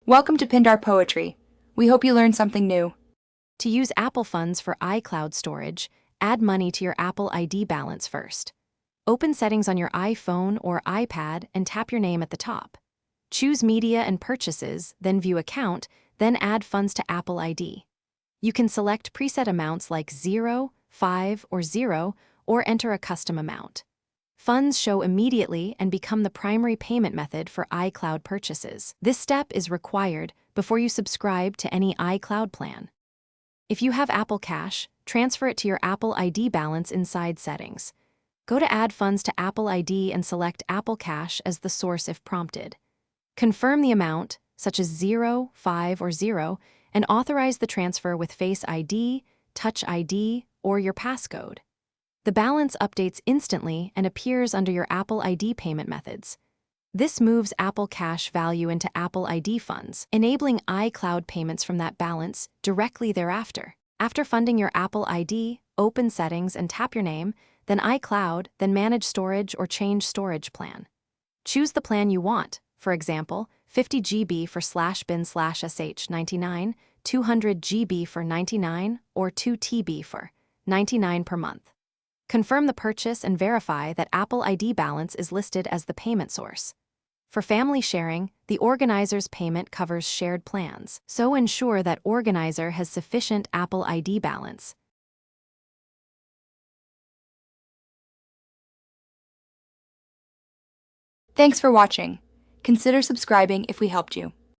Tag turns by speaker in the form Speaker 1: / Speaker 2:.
Speaker 1: Welcome to Pindar Poetry. We hope you learned something new.
Speaker 2: To use Apple funds for iCloud storage, add money to your Apple ID balance first. Open settings on your iPhone or iPad and tap your name at the top. Choose Media and Purchases, then View Account, then add funds to Apple ID. You can select preset amounts like 0, 5, or 0, or enter a custom amount. Funds show immediately and become the primary payment method for iCloud purchases. This step is required before you subscribe to any iCloud plan. If you have Apple Cash, transfer it to your Apple ID balance inside Settings. Go to Add Funds to Apple ID and select Apple Cash as the source if prompted. Confirm the amount, such as 0, 5, or 0, and authorize the transfer with Face ID, Touch ID, or your passcode. The balance updates instantly and appears under your Apple ID payment methods. This moves Apple Cash value into Apple ID funds, enabling iCloud payments from that balance directly thereafter. After funding your Apple ID, open Settings and tap your name, then iCloud, then Manage Storage or Change Storage Plan. Choose the plan you want, for example, 50 GB for /bin/sh 99, 200 GB for 99, or 2 TB for 99 per month. Confirm the purchase and verify that Apple ID balance is listed as the payment source. For family sharing, the organizer's payment covers shared plans, so ensure that organizer has sufficient Apple ID balance.
Speaker 1: Thanks for watching. Consider subscribing if we helped you.